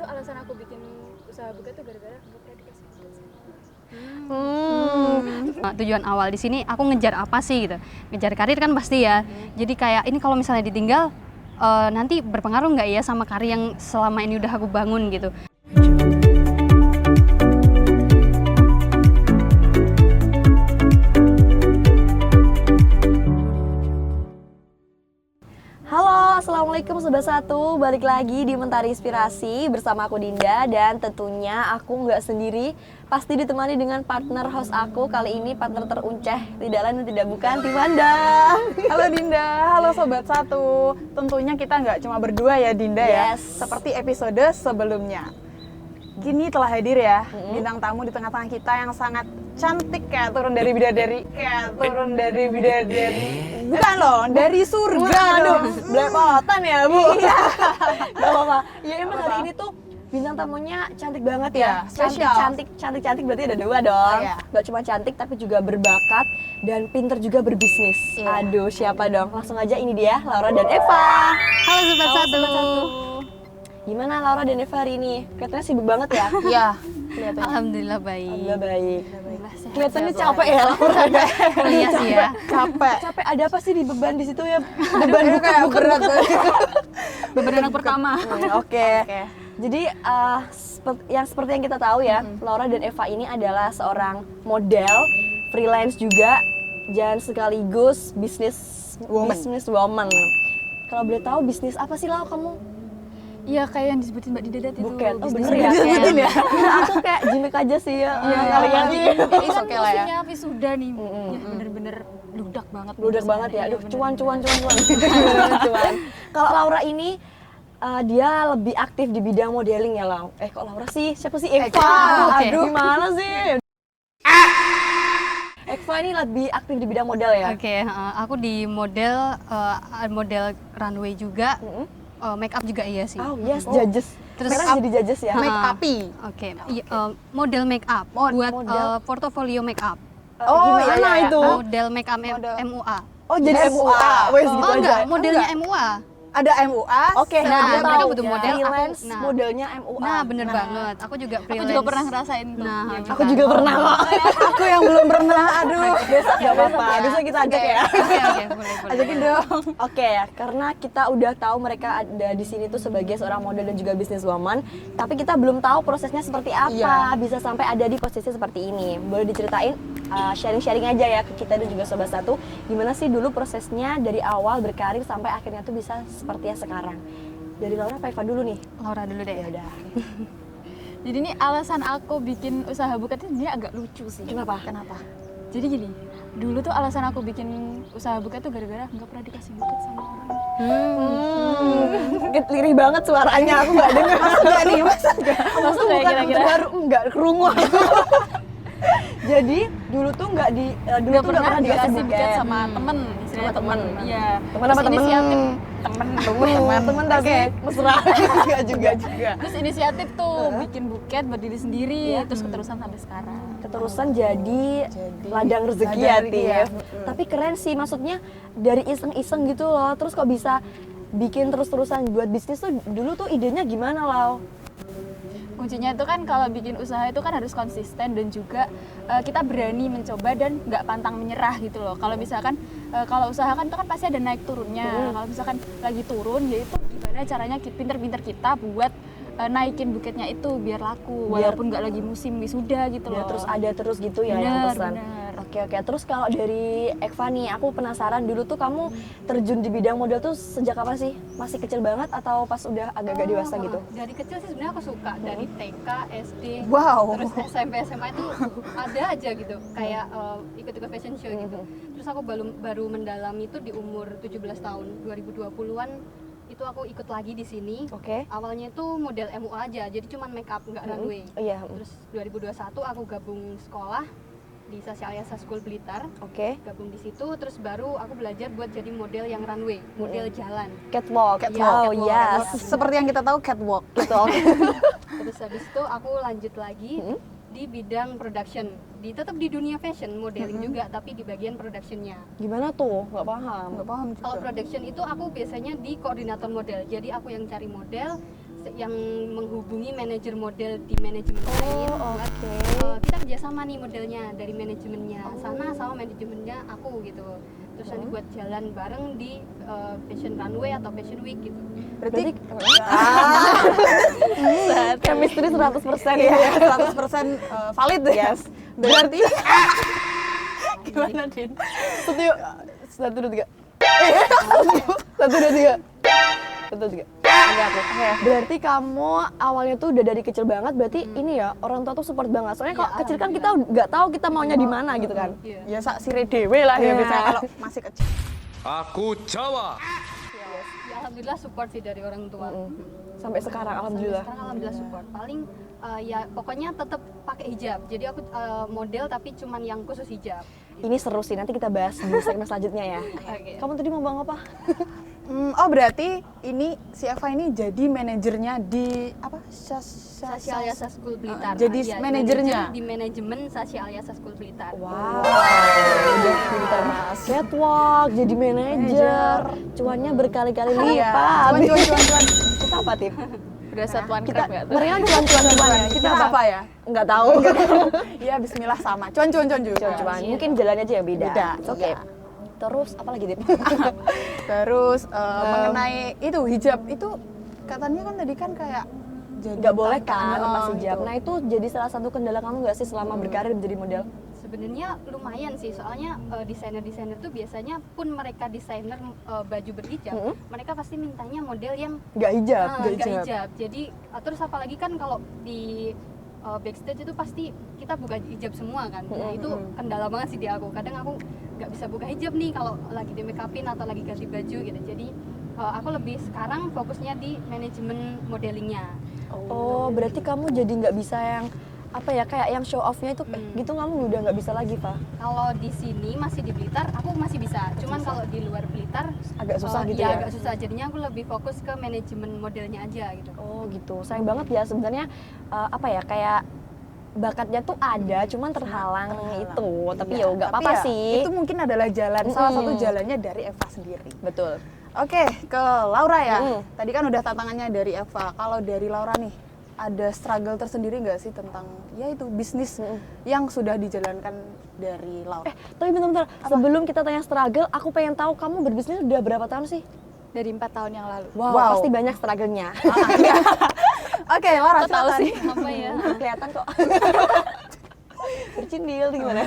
alasan aku bikin usaha buka tuh gara-gara nggak pernah dikasih buket sih. Tujuan awal di sini aku ngejar apa sih gitu. Ngejar karir kan pasti ya. Jadi kayak ini kalau misalnya ditinggal nanti berpengaruh nggak ya sama karir yang selama ini udah aku bangun gitu. Halo, Assalamualaikum Sobat Satu. Balik lagi di Mentari Inspirasi bersama aku Dinda. Dan tentunya aku nggak sendiri, pasti ditemani dengan partner host aku. Kali ini partner terunceh, tidak lain dan tidak bukan Timanda. Halo Dinda, halo Sobat Satu. Tentunya kita nggak cuma berdua ya Dinda ya. Yes. Seperti episode sebelumnya. Kini telah hadir ya bintang tamu di tengah-tengah kita yang sangat cantik kayak turun dari bidadari. Bukan loh, dari surga dong. Belepotan ya Bu. Iya. Gak apa-apa. Ya emang hari ini tuh bintang tamunya cantik banget ya. Iya, spesial. Cantik berarti ada dua dong. Iya. Gak cuma cantik tapi juga berbakat dan pinter juga berbisnis. Iya. Aduh, siapa dong? Langsung aja, ini dia Laura dan Eva. Halo Sobat Satu. Gimana Laura dan Eva hari ini? Kelihatannya sibuk banget ya? Iya, kelihatannya. Alhamdulillah baik. Alhamdulillah baik. Sehat. Kelihatannya capek ya Laura. Kuliah sih ya. Capek. Capek, ada apa sih di beban di situ ya? Beban Aduh, kayak berat. Beban anak pertama. Oke. Jadi seperti yang kita tahu ya, Laura dan Eva ini adalah seorang model, freelance juga, dan sekaligus business woman. Kalau boleh tahu bisnis apa sih Lau kamu? Iya kayak yang disebutin Mbak Dida tadi itu. Buket. Oh bisnis bener ya? disebutin ya? Itu kayak jimek aja sih ya. Iya, Kalian Jadi oke lah ya. Musimnya wisuda nih, ya bener-bener ludak banget. bludak musimnya. banget ya. Iya, Aduh, bener. cuan. Cuan. Kalau Laura ini dia lebih aktif di bidang modeling ya, Lau. Kok Laura sih? Siapa sih Eva? Oke. Aduh, gimana sih? Eva ini lebih aktif di bidang model ya? Oke, aku di model runway juga, make up juga iya sih. Oh yes, judges. Terus Terus jadi judges ya? Make up-y. Oke, model make up buat model. portofolio make up. Oh, Gimana iya. itu? Model make up Model. MUA. Oh jadi Yes. MUA, wes gitu Oh aja. enggak, modelnya enggak. MUA. Ada MUA. Oke, Nah, aku mereka tahu. butuh model, aku- Freelance, nah. modelnya MUA. Nah, bener banget. Aku juga Aku freelance. juga pernah ngerasain tuh. Nah, Yang Aku juga pernah kok. Aku yang belum pernah, aduh. Besok gak apa-apa, besok kita ajak ya. Oke, boleh. Ajakin dong. Oke, karena kita udah tahu mereka ada di sini tuh sebagai seorang model dan juga businesswoman, tapi kita belum tahu prosesnya seperti apa, bisa sampai ada di posisi seperti ini. Boleh diceritain sharing-sharing aja ya ke kita dan juga Sobat Satu, gimana sih dulu prosesnya dari awal berkarir sampai akhirnya tuh bisa seperti yang sekarang. Dari Laura apa Eva dulu nih? Laura dulu deh. Ya udah. Jadi ini alasan aku bikin usaha buket itu sebenarnya agak lucu sih. Kenapa? Jadi gini, dulu tuh alasan aku bikin usaha buket tuh gara-gara nggak pernah dikasih buket sama orang. Lirih banget suaranya, aku nggak dengar. Maksudnya nih, masa Maksud bukan kira-kira? untuk baru enggak kerungu. Jadi dulu tuh nggak Nggak pernah dikasih buket sama temen, istilahnya Sama temen. Iya. Temen apa Terus temen? inisiatif temen Tapi mesra. juga. Terus inisiatif tuh bikin buket buat diri sendiri, terus keterusan sampai sekarang. Keterusan jadi ladang rezeki ya, ladang rezeki Tif. ya. Tapi keren sih, maksudnya dari iseng-iseng gitu loh. Terus kok bisa bikin terus-terusan buat bisnis tuh dulu tuh idenya gimana Lau? Kuncinya itu kan kalau bikin usaha itu kan harus konsisten dan juga kita berani mencoba dan nggak pantang menyerah gitu loh. Kalau misalkan kalau usaha kan itu kan pasti ada naik turunnya. Kalau misalkan lagi turun ya itu gimana caranya pinter-pinter kita buat naikin buketnya itu biar laku walaupun nggak lagi musim wisuda gitu Ya loh. terus ada terus gitu ya yang Bener, pesan. bener. Oke. Terus kalau dari Eva nih, aku penasaran dulu tuh kamu terjun di bidang model tuh sejak kapan sih? Masih kecil banget atau pas udah agak-agak dewasa gitu? Dari kecil sih sebenarnya aku suka dari TK, SD, Wow. terus SMP, SMA itu ada aja gitu, kayak ikut-ikut fashion show gitu. Terus aku baru mendalami itu di umur 17 tahun, 2020-an itu aku ikut lagi di sini. Oke. Awalnya itu model MUA aja, jadi cuman make up nggak runway. Iya. Terus 2021 aku gabung sekolah di Sasialiasa School Blitar. Oke. Gabung di situ, terus baru aku belajar buat jadi model yang runway, model jalan. Catwalk. Catwalk. Oh yes. Seperti yang kita tahu catwalk. Gitu. Terus habis itu aku lanjut lagi di bidang production, tetap di dunia fashion, modeling juga, tapi di bagian productionnya. Gimana tuh? Nggak paham. Nggak paham Kalau juga. production itu aku biasanya di koordinator model, jadi aku yang cari model, yang menghubungi manajer model di manajemen lain buat kita kerjasama nih modelnya dari manajemennya sana sama manajemennya aku gitu. Terus nanti buat jalan bareng di fashion runway atau fashion week gitu. Berarti chemistry 100% iya, ya. 100% valid ya. Yes. Berarti Gimana, Din? Satu, dua, tiga. Satu, dua, tiga. Satu, tiga. Oke, aku. Berarti kamu awalnya tuh udah dari kecil banget, berarti ini ya, orang tua tuh support banget. Soalnya kalau kecil kan kita nggak tahu kita maunya di mana gitu kan. ya sak sire dewe lah ya Iya. biasanya kalau masih kecil. Aku Jawa. Ya alhamdulillah support sih dari orang tua. Sampai sekarang, alhamdulillah. Sekarang alhamdulillah support. Paling ya pokoknya tetap pakai hijab. Jadi aku model tapi cuman yang khusus hijab. Ini seru sih, nanti kita bahas di segmen selanjutnya ya. Oke. Kamu tadi mau ngomong apa? Oh berarti ini si Eva ini jadi manajernya di apa? Sasha Aliasa School Blitar. Jadi Iya, manajernya? manajer di manajemen Sasha Aliasa School Blitar. Wow, udah pintar catwalk, jadi manajer, cuannya berkali-kali Iya. lipat. Cuan. Kita apa, Tip? Berasa tuan Kita, krep nggak tuh? mereka cuan-cuan ya. Kita apa ya? Nggak tahu. Iya Bismillah sama. Cuan. Cuan, mungkin jalannya aja yang beda. Beda, Oke. iya. Terus apa lagi, Tip? Terus mengenai itu hijab itu katanya kan tadi kan kayak jadi Nggak boleh kan tantangan, lepas hijab. gitu. Nah itu jadi salah satu kendala kamu nggak sih selama berkarir menjadi model? Sebenarnya lumayan sih, soalnya desainer-desainer tuh biasanya pun mereka desainer baju berhijab, mereka pasti mintanya model yang Nggak hijab. nggak hijab. Jadi terus apalagi kan kalau di backstage itu pasti kita buka hijab semua kan. Nah itu kendala banget sih di aku. Kadang aku nggak bisa buka hijab nih kalau lagi di make upin atau lagi ganti baju gitu. Jadi aku lebih sekarang fokusnya di manajemen modelingnya. Oh, berarti kamu jadi nggak bisa yang apa ya, kayak yang show off-nya itu gitu kamu udah nggak bisa lagi, Pak? Kalau di sini masih di Blitar, aku masih bisa. Cuman kalau di luar Blitar Agak susah gitu ya. ya? Agak susah. Jadinya aku lebih fokus ke manajemen modelnya aja gitu. Oh gitu, sayang banget ya sebenarnya apa ya, kayak bakatnya tuh ada, cuman terhalang itu. Tapi Iya, ya nggak tapi apa-apa ya, sih. Itu mungkin adalah jalan, salah satu jalannya dari Eva sendiri. Betul. Oke, ke Laura ya. Tadi kan udah tantangannya dari Eva. Kalau dari Laura nih, ada struggle tersendiri nggak sih tentang ya itu bisnis yang sudah dijalankan dari Laura? Tapi bentar-bentar, sebelum kita tanya struggle, aku pengen tahu kamu berbisnis udah berapa tahun sih? Dari 4 tahun yang lalu. Wow, pasti banyak struggle-nya. Oke, Laura Kok tahu silakan. sih? Apa ya? Kelihatan kok. Bercindil gimana?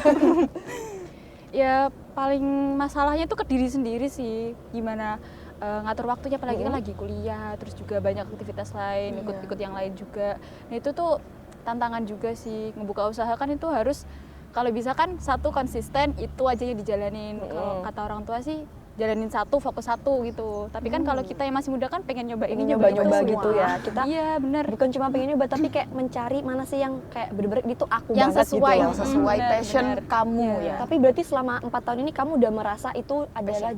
Ya paling masalahnya tuh ke diri sendiri sih, gimana ngatur waktunya, apalagi kan lagi kuliah, terus juga banyak aktivitas lain, ikut-ikut yang lain juga. Nah itu tuh tantangan juga sih, ngebuka usaha kan itu harus, kalau bisa kan satu konsisten, itu aja yang dijalanin. Kalau kata orang tua sih jalanin satu, fokus satu gitu. Tapi kan kalau kita yang masih muda kan pengen nyoba ini, nyoba-nyoba itu gitu semua. ya. Kita Iya bener. bukan cuma pengen nyoba, tapi kayak mencari mana sih yang kayak bener-bener itu aku Yang banget sesuai. gitu Yang loh. sesuai Benar, passion benar. kamu Iya. ya. Tapi berarti selama 4 tahun ini kamu udah merasa itu adalah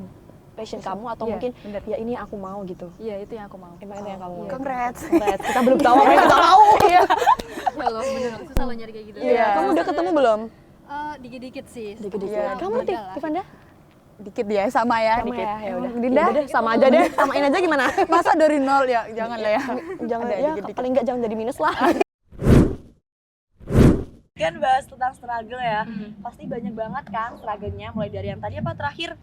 passion kamu atau Iya, mungkin bener. ya ini yang aku mau gitu. Iya itu yang aku mau. Emang itu yang kamu mau. Congrats. Congrats. Kita belum tahu apa yang kita mau. Iya. Ya Allah, bener susah lo nyari kayak gitu. Iya. Kamu udah ketemu belum? Dikit-dikit sih. Dikit-dikit. Iya. Kamu Udah Tik, lah. Tivanda? Dikit ya, sama ya, Sama dikit. ya, ya udah. Dinda? Ya udah deh, sama aja deh. Samain aja gimana? Masa dari nol ya? Jangan lah ya. Jangan Ada ya, dikit-dikit. paling enggak jangan jadi minus lah. Kan bahas tentang struggle ya. Pasti banyak banget kan struggle-nya, mulai dari yang tadi apa terakhir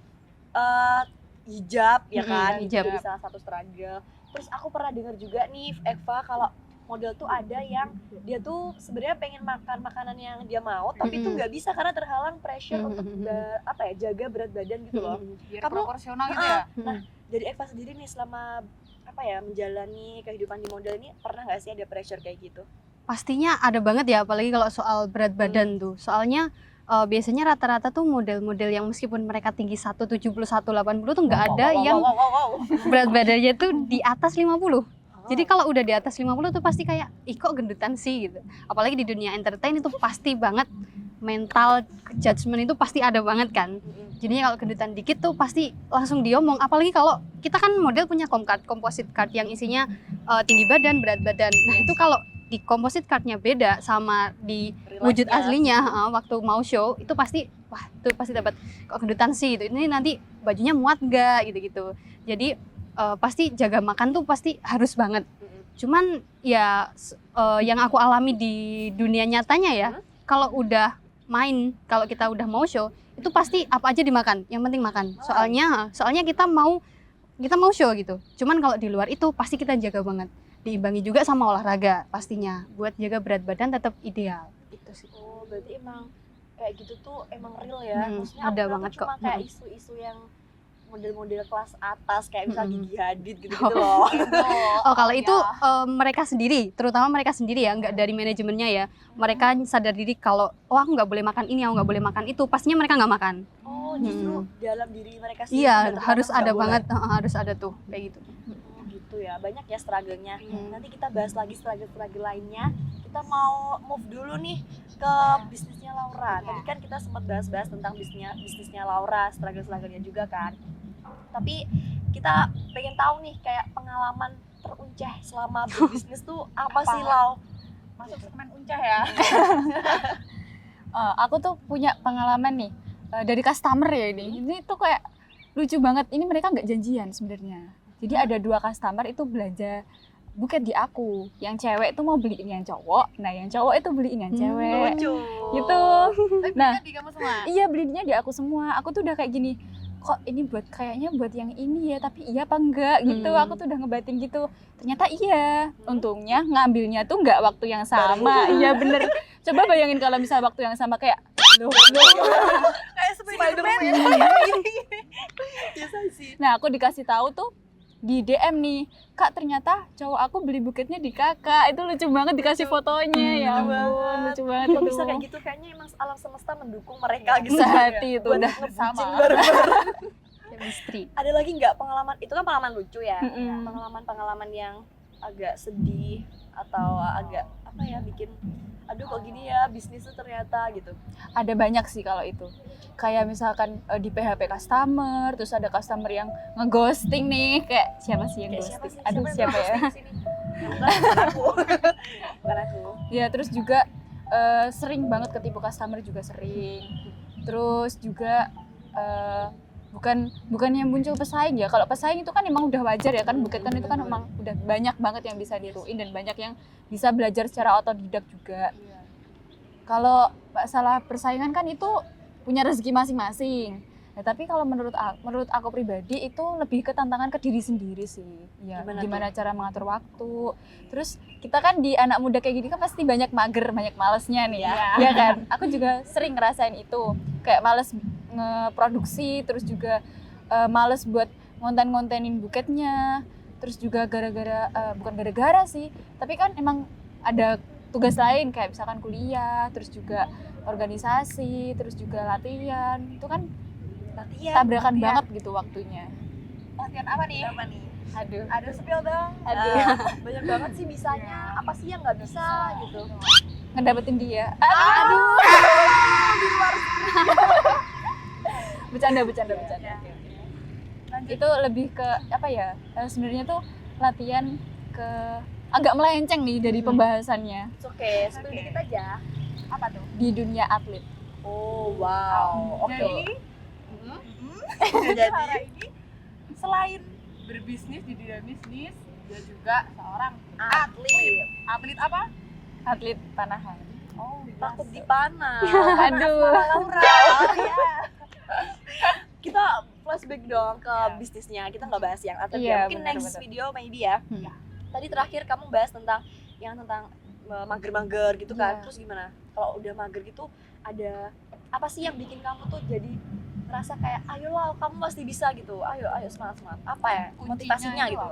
hijab ya kan, hijab. jadi salah satu struggle. Terus aku pernah dengar juga nih Eva kalau model tuh ada yang dia tuh sebenarnya pengen makan makanan yang dia mau, tapi tuh nggak bisa karena terhalang pressure untuk apa ya, jaga berat badan gitu loh. Biar Kamu- proporsional gitu ya. Nah, dari Eva sendiri nih selama apa ya menjalani kehidupan di model ini pernah nggak sih ada pressure kayak gitu? Pastinya ada banget ya, apalagi kalau soal berat badan tuh. Soalnya biasanya rata-rata tuh model-model yang meskipun mereka tinggi 170, 180 tuh nggak ada yang berat badannya tuh di atas 50. Jadi kalau udah di atas 50 tuh pasti kayak, ih kok gendutan sih gitu. Apalagi di dunia entertain itu pasti banget, mental judgement itu pasti ada banget kan. Jadinya kalau gendutan dikit tuh pasti langsung diomong. Apalagi kalau kita kan model punya composite card yang isinya tinggi badan, berat badan. Nah itu kalau di composite cardnya beda sama di wujud aslinya waktu mau show itu pasti, wah itu pasti dapat kok gendutan sih gitu. Ini nanti bajunya muat gak gitu-gitu. Jadi pasti jaga makan tuh pasti harus banget. Cuman ya yang aku alami di dunia nyatanya ya, kalau udah main, kalau kita udah mau show, itu pasti apa aja dimakan. Yang penting makan. Soalnya kita mau show gitu. Cuman kalau di luar itu pasti kita jaga banget. Diimbangi juga sama olahraga pastinya buat jaga berat badan tetap ideal. Itu sih. Oh, berarti emang kayak gitu tuh emang real ya. Maksudnya ada aku banget cuma kok. kayak isu-isu yang model-model kelas atas kayak misalnya Gigi Hadid gitu-gitu Oh. loh. Oh, kalau itu mereka sendiri, terutama mereka sendiri ya, nggak dari manajemennya ya. Mereka sadar diri kalau aku nggak boleh makan ini, aku nggak boleh makan itu. Pastinya mereka nggak makan. Oh, justru dalam diri mereka sendiri. Iya, udah harus tertanam ada nggak banget, harus ada tuh kayak gitu. boleh. Gitu ya, banyak ya struggle-nya. Nanti kita bahas lagi struggle-struggle lainnya. Kita mau move dulu nih ke bisnisnya Laura. Tadi kan kita sempat bahas-bahas tentang bisnisnya Laura, struggle-struggle-nya juga kan. Tapi kita pengen tahu nih kayak pengalaman terunceh selama berbisnis tuh apa sih, Lau? Masuk segmen uncah ya. Aku tuh punya pengalaman nih dari customer ya ini. Ini tuh kayak lucu banget. Ini mereka nggak janjian sebenarnya. Jadi ada 2 customer itu belanja buket di aku. Yang cewek tuh mau beliin yang cowok. Nah, yang cowok itu beliin yang cewek. Lucu. Gitu. Nah, Di kamu semua. iya belinya di aku semua. Aku tuh udah kayak gini. Kok ini kayaknya buat yang ini ya, tapi iya apa enggak gitu. Aku tuh udah ngebatin gitu. Ternyata iya. Untungnya ngambilnya tuh enggak waktu yang sama. Iya bener. Coba bayangin kalau misalnya waktu yang sama kayak Kayak Spider-Man ya. Biasa sih. Nah, aku dikasih tahu tuh di DM nih, Kak ternyata cowok aku beli buketnya di kakak. Itu lucu banget dikasih fotonya. Ya ampun, lucu banget Kok itu. bisa kayak gitu? Kayaknya emang alam semesta mendukung mereka gitu. Sehati itu Buat udah ngebucin sama. bareng-bareng. Chemistry. Ada lagi nggak pengalaman? Itu kan pengalaman lucu ya. Mm-mm. Pengalaman-pengalaman yang agak sedih atau agak apa ya, bikin aduh kok gini ya bisnis tuh ternyata gitu. Ada banyak sih kalau itu. Kayak misalkan di PHP customer, terus ada customer yang ngeghosting nih, kayak siapa sih yang Kayak ghosting? sih? Aduh, yang siapa ya? ghosting di sini? Bukan aku. Bukan aku. Ya, terus juga sering banget ketipu customer juga sering. Terus juga bukan yang muncul pesaing ya. Kalau pesaing itu kan emang udah wajar ya kan, buket kan itu kan emang udah banyak banget yang bisa niruin dan banyak yang bisa belajar secara otodidak juga. Kalau masalah persaingan kan itu punya rezeki masing-masing. Ya, tapi kalau menurut aku pribadi itu lebih ke tantangan ke diri sendiri sih. Ya, gimana cara mengatur waktu. Terus kita kan di anak muda kayak gini kan pasti banyak mager, banyak malesnya nih. Ya kan? Aku juga sering ngerasain itu. Kayak males ngeproduksi, terus juga males buat ngonten-ngontenin buketnya. Terus juga bukan gara-gara sih, tapi kan emang ada tugas lain kayak misalkan kuliah, terus juga organisasi, terus juga latihan. Itu kan tabrakan banget gitu waktunya. Latihan apa nih? Aduh. Ada spill dong. Aduh. Banyak banget sih bisanya. Apa sih yang nggak bisa gitu? Ngedapetin dia. Aduh. Bercanda. Itu lebih ke apa ya? Sebenarnya tuh latihan ke agak melenceng nih dari pembahasannya. Oke, spill dikit aja. Apa tuh? Di dunia atlet. Oh, wow. Oke. Jadi ini selain berbisnis di dunia bisnis, dia juga seorang Atlet. atlet apa? Atlet panahan. Oh, Takut dipanah. Aduh. Laura. Oh, iya. Kita flashback dong ke bisnisnya. Kita nggak bahas yang atlet Iya, ya. Mungkin benar, next benar. video maybe ya. Tadi terakhir kamu bahas tentang mager-mager gitu kan. Iya. Terus gimana? Kalau udah mager gitu ada apa sih yang bikin kamu tuh jadi ngerasa kayak ayolah kamu pasti bisa gitu. Ayo semangat. Apa ya? Motivasinya gitu.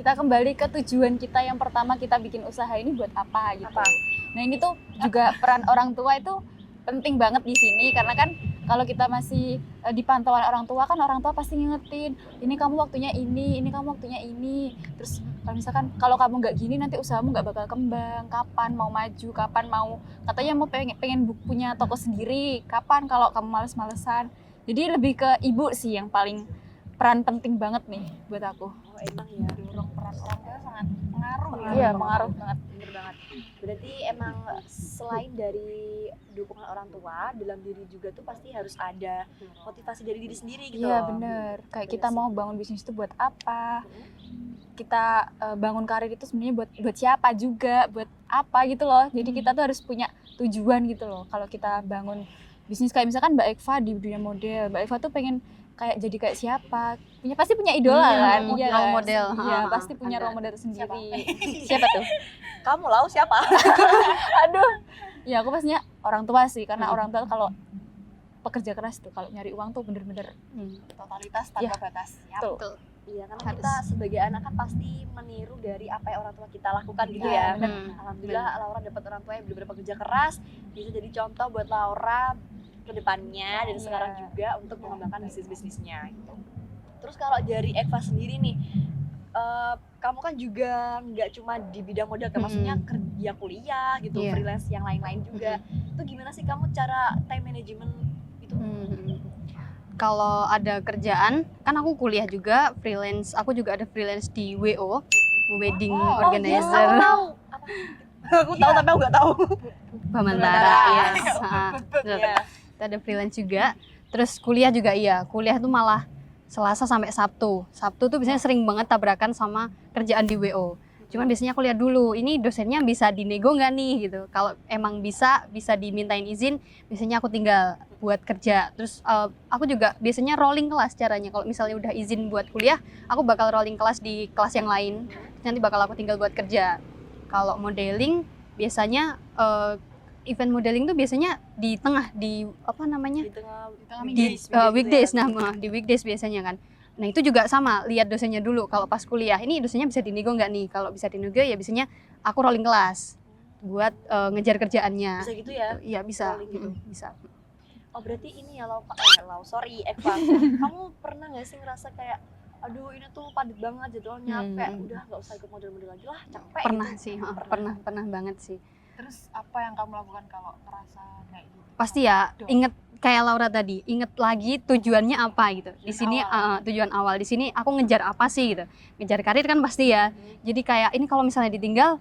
Kita kembali ke tujuan kita yang pertama kita bikin usaha ini buat apa gitu. Apa? Nah, ini tuh juga peran orang tua itu penting banget di sini karena kan kalau kita masih di pantauan orang tua kan orang tua pasti ngingetin ini kamu waktunya ini kamu waktunya ini. Terus kalau misalkan kalau kamu nggak gini nanti usahamu nggak bakal kembang. Kapan mau maju, kapan mau katanya mau pengen punya toko sendiri, kapan kalau kamu males-malesan. Jadi lebih ke ibu sih yang paling peran penting banget nih buat aku. Oh emang ya. Dorong peran orang tua sangat pengaruh ya. Iya, pengaruh banget. Bener banget. Berarti emang selain dari dukungan orang tua, dalam diri juga tuh pasti harus ada motivasi dari diri sendiri gitu. Iya bener, kayak kita mau bangun bisnis itu buat apa. kita bangun karir itu sebenarnya buat siapa juga, buat apa gitu loh. Jadi kita tuh harus punya tujuan gitu loh. Kalau kita bangun bisnis kayak misalkan Mbak Eva di dunia model, Mbak Eva tuh pengen jadi kayak siapa? Pasti punya idola kan? Iya role kan? model. Iya, pasti punya role model sendiri. Siapa tuh? Kamu lau siapa? Aduh. Ya aku pastinya orang tua sih, karena orang tua kalau pekerja keras tuh kalau nyari uang tuh bener-bener Totalitas tanpa batas. tuh. Iya, karena Harus. kita sebagai anak kan pasti meniru dari apa yang orang tua kita lakukan gitu ya. Alhamdulillah Laura dapat orang tua yang benar-benar pekerja keras, bisa jadi contoh buat Laura ke depannya dan sekarang juga untuk mengembangkan bisnisnya gitu. Terus kalau dari Eva sendiri nih, kamu kan juga nggak cuma di bidang modal, kan maksudnya kerja kuliah gitu, freelance yang lain-lain juga. Itu gimana sih kamu cara time management itu? Kalau ada kerjaan, kan aku kuliah juga, freelance. Aku juga ada freelance di WO, Wedding Organizer. Aku tahu tapi aku nggak tahu. Bamantara, ya. Kita ada freelance juga. Terus kuliah juga iya. Kuliah tuh malah Selasa sampai Sabtu. Sabtu tuh biasanya sering banget tabrakan sama kerjaan di WO. Cuman biasanya aku lihat dulu, ini dosennya bisa dinego nggak nih gitu. Kalau emang bisa dimintain izin, biasanya aku tinggal buat kerja. Terus aku juga biasanya rolling kelas caranya. Kalau misalnya udah izin buat kuliah, aku bakal rolling kelas di kelas yang lain. Nanti bakal aku tinggal buat kerja. Kalau modeling, biasanya event modeling tuh biasanya di tengah, di apa namanya? Di Weekdays, di weekdays biasanya kan. Nah itu juga sama, lihat dosennya dulu. Kalau pas kuliah, ini dosennya bisa dinego nggak nih? Kalau bisa dinego ya biasanya aku rolling kelas buat ngejar kerjaannya. Bisa gitu ya? Iya bisa, Rolling gitu. bisa. Oh berarti ini ya sorry Eva. Kamu pernah nggak sih ngerasa kayak, aduh ini tuh padat banget jadwalnya, kayak udah nggak usah ikut model-model lagi lah, capek. Pernah gitu. sih, pernah banget sih. Terus apa yang kamu lakukan kalau ngerasa kayak gitu? Pasti ya, inget kayak Laura tadi, inget lagi tujuannya apa gitu. Di sini tujuan awal, di sini aku ngejar apa sih gitu. Ngejar karir kan pasti ya. Jadi kayak ini kalau misalnya ditinggal,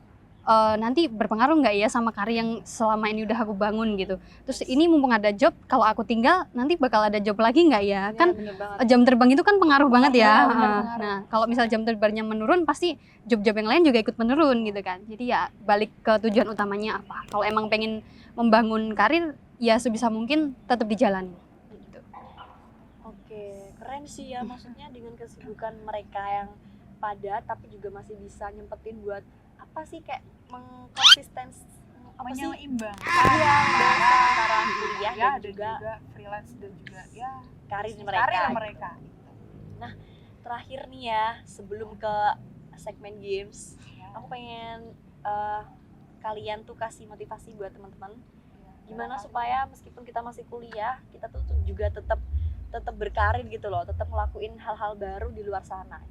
nanti berpengaruh nggak ya sama karir yang selama ini udah aku bangun gitu. Terus ini mumpung ada job, kalau aku tinggal nanti bakal ada job lagi nggak ya? Kan jam terbang itu kan pengaruh banget ya. Nah kalau misal jam terbangnya menurun, pasti job-job yang lain juga ikut menurun gitu kan. Jadi ya balik ke tujuan utamanya apa. Kalau emang pengen membangun karir, ya sebisa mungkin tetap dijalani. Gitu. Oke, keren sih ya, maksudnya dengan kesibukan mereka yang padat tapi juga masih bisa nyempetin buat apa sih, kayak mengkonsisten Menyeimbang antara kuliah dan juga freelance dan juga ya karir karir mereka. mereka. Nah, terakhir nih ya, sebelum ke segmen games, aku pengen kalian tuh kasih motivasi buat teman-teman. Gimana supaya meskipun kita masih kuliah, kita tuh juga tetap berkarir gitu loh, tetap ngelakuin hal-hal baru di luar sana.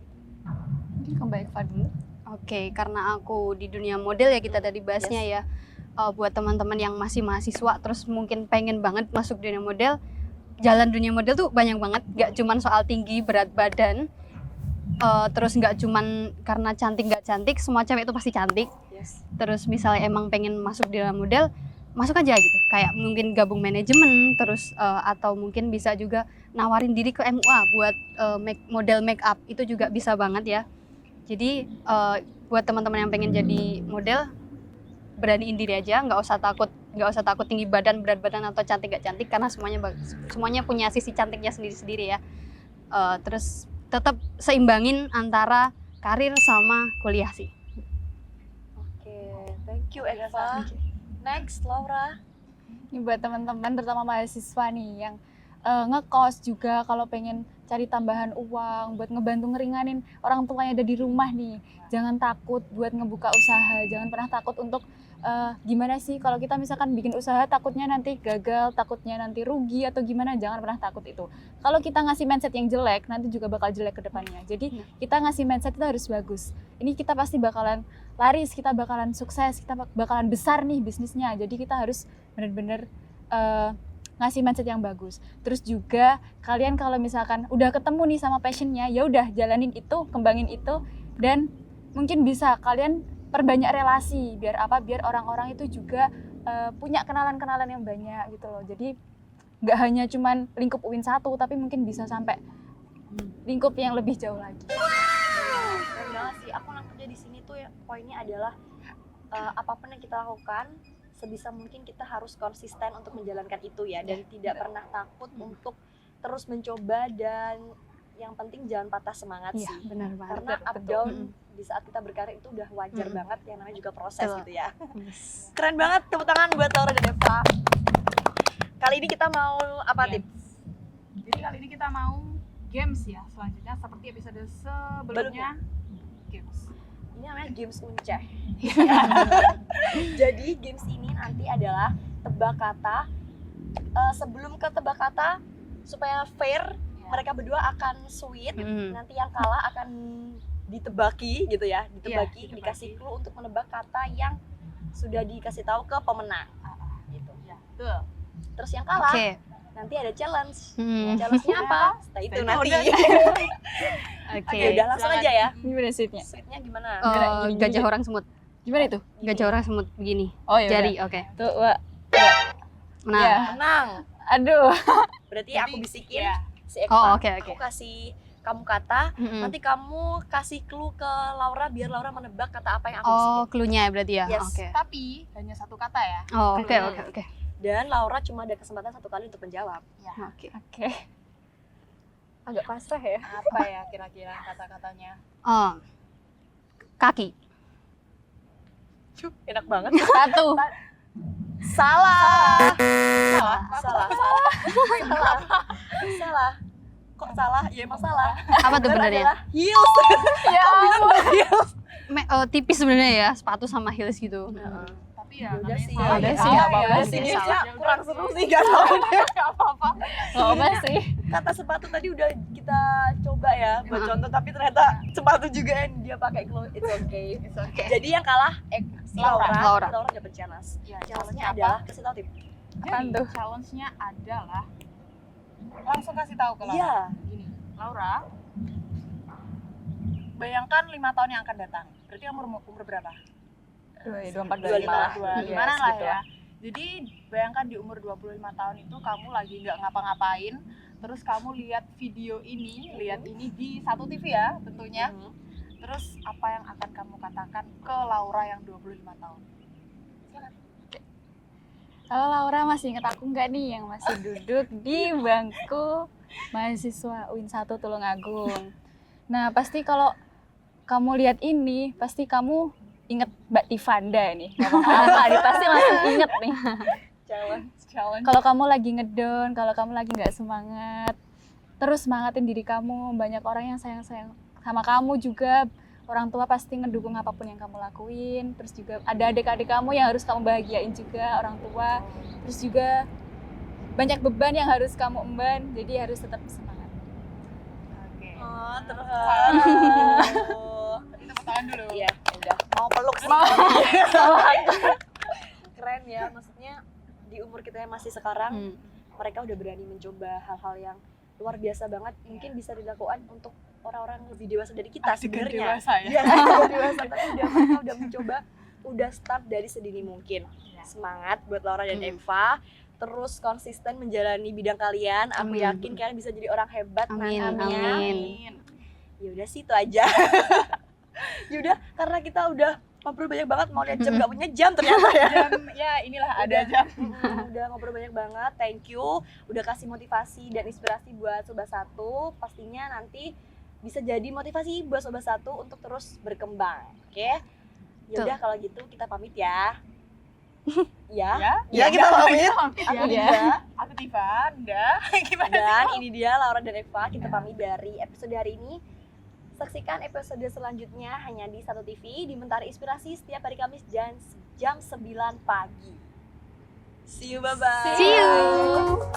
Mungkin ke Mbak Eva dulu. Oke, karena aku di dunia model ya kita tadi bahasnya ya. Buat teman-teman yang masih mahasiswa terus mungkin pengen banget masuk dunia model, jalan dunia model tuh banyak banget, gak cuman soal tinggi, berat badan, terus gak cuman karena cantik gak cantik, semua cewek itu pasti cantik. Terus misalnya emang pengen masuk di dunia model, masuk aja gitu, kayak mungkin gabung manajemen, terus atau mungkin bisa juga nawarin diri ke MUA buat model make up, itu juga bisa banget ya. Jadi buat teman-teman yang pengen jadi model, beraniin diri aja, nggak usah takut tinggi badan, berat badan atau cantik gak cantik, karena semuanya punya sisi cantiknya sendiri-sendiri ya. Terus tetap seimbangin antara karir sama kuliah sih. Oke, thank you Eva. Next, Laura. Ini buat teman-teman terutama mahasiswa nih yang ngekos juga, kalau pengen cari tambahan uang buat ngebantu ngeringanin orang tuanya ada di rumah nih, jangan takut buat ngebuka usaha, jangan pernah takut untuk gimana sih kalau kita misalkan bikin usaha takutnya nanti gagal, takutnya nanti rugi atau gimana, jangan pernah takut itu. Kalau kita ngasih mindset yang jelek, nanti juga bakal jelek ke depannya. Jadi kita ngasih mindset itu harus bagus. Ini kita pasti bakalan laris, kita bakalan sukses, kita bakalan besar nih bisnisnya. Jadi kita harus benar-benar ngasih mindset yang bagus. Terus juga kalian kalau misalkan udah ketemu nih sama passionnya, ya udah jalanin itu, kembangin itu, dan mungkin bisa kalian perbanyak relasi, biar apa? Biar orang-orang itu juga punya kenalan-kenalan yang banyak gitu loh. Jadi nggak hanya cuman lingkup UIN 1, tapi mungkin bisa sampai lingkup yang lebih jauh lagi. Keren sih, aku nangkepnya di sini tuh ya poinnya adalah apapun yang kita lakukan sebisa mungkin kita harus konsisten untuk menjalankan itu ya, dan tidak pernah takut untuk terus mencoba, dan yang penting jangan patah semangat Iya, sih. benar banget. Karena up down di saat kita berkarir itu udah wajar banget, yang namanya juga proses Betul. gitu ya. Yes. Keren banget, tepuk tangan buat Laura dan Eva. Kali ini kita mau apa Games. tips? Jadi kali ini kita mau games ya, selanjutnya seperti episode sebelumnya. Games. Ini namanya games unceh. Jadi games ini nanti adalah tebak kata. Sebelum ke tebak kata, supaya fair, mereka berdua akan sweet. Nanti yang kalah akan ditebaki gitu ya, ditebaki, ditebaki. dikasih clue untuk menebak kata yang sudah dikasih tahu ke pemenang. Gitu. Ya, betul. Terus yang kalah Oke. nanti ada challenge. Hmm. Challenge-nya apa? Stay tune nanti. Oke. Oke, udah langsung aja ya. Gimana sweetnya? Sweetnya gimana? Gajah orang semut. Gimana itu? Gajah orang semut begini. Oh iya. Jari, oke. Tuh, Wak. Menang. Iya. Menang. Aduh. Berarti Jadi, aku bisikin ya. si Eva. Oh, oke, oke. Aku kasih kamu kata, Mm-mm. nanti kamu kasih clue ke Laura biar Laura menebak kata apa yang aku Oh, bisikin. clue-nya ya berarti ya. Yes. Oke. Tapi hanya satu kata ya. Oh, oke, oke, oke. Dan Laura cuma ada kesempatan satu kali untuk menjawab. Oke. Oke. Agak pasrah ya. Apa ya kira-kira kata-katanya? Oh. Kaki. Enak banget. Satu. Salah. Salah. Salah. Kok salah? Ya emang salah. Apa tuh Benar benernya? adalah heels. Ya ampun. Heels. Tipis sebenarnya ya, sepatu sama heels gitu. Tapi ya Udah katanya sih. salah. Udah Ya, sih, salah nggak apa-apa ya. sih. Heelsnya Salah. kurang seru sih, gak tau deh. Gak apa-apa. Gak apa sih. Kata sepatu tadi udah kita coba ya buat contoh, tapi ternyata sepatu juga yang dia pakai clue. It's okay. It's okay. Jadi yang kalah si Laura. Laura. Laura dapat challenge. Ya, Challenge-nya apa? adalah kasih tahu tip. Apaan Jadi tuh? challenge-nya adalah langsung kasih tahu ke Laura. Iya. Gini, Laura, bayangkan 5 tahun yang akan datang. Berarti umur berapa? 24, 25. 25 Yes, lah gitu ya. Jadi bayangkan di umur 25 tahun itu kamu lagi nggak ngapa-ngapain, terus kamu lihat video ini, lihat ini di satu TV ya tentunya. Terus apa yang akan kamu katakan ke Laura yang 25 tahun? Kalau Laura masih inget aku nggak nih yang masih duduk di bangku mahasiswa UIN 1 Tulungagung. Nah, pasti kalau kamu lihat ini, pasti kamu inget Mbak Tivanda nih. Apa nih, pasti langsung inget nih. Challenge. Kalau kamu lagi ngedown, kalau kamu lagi nggak semangat, terus semangatin diri kamu. Banyak orang yang sayang-sayang sama kamu juga. Orang tua pasti ngedukung apapun yang kamu lakuin. Terus juga ada adik-adik kamu yang harus kamu bahagiain juga, orang tua. Terus juga banyak beban yang harus kamu emban, jadi harus tetap semangat. Oke. Oh, terus. Tadi tepuk tangan dulu. Iya, udah. Mau peluk sih. Keren ya, maksudnya di umur kita yang masih sekarang, mereka udah berani mencoba hal-hal yang luar biasa banget. Mungkin bisa dilakukan untuk orang-orang lebih dewasa dari kita Adegan sebenarnya. dewasa ya. Iya, adegan dewasa, tapi mereka udah mencoba, udah start dari sedini mungkin. Semangat buat Laura dan Eva. Terus konsisten menjalani bidang kalian. Aku Amin. yakin kalian bisa jadi orang hebat Amin, nantinya. amin. Ya udah sih itu aja. Ya udah, karena kita udah ngobrol banyak banget, mau lihat jam nggak punya jam ternyata ya. Dan ya inilah ada jam. Udah ngobrol banyak banget, thank you. Udah kasih motivasi dan inspirasi buat Sobat Satu. Pastinya nanti bisa jadi motivasi buat Sobat Satu untuk terus berkembang. Oke? Ya udah kalau gitu kita pamit ya. Ya. Ya, kita pamit. Aku Ya. Dinda, aku Tifa, Anda. Gimana Dan sih? ini dia Laura dan Eva, kita pamit dari episode hari ini. Saksikan episode selanjutnya hanya di Satu TV di Mentari Inspirasi setiap hari Kamis jam 9 pagi. See you, bye-bye. See you.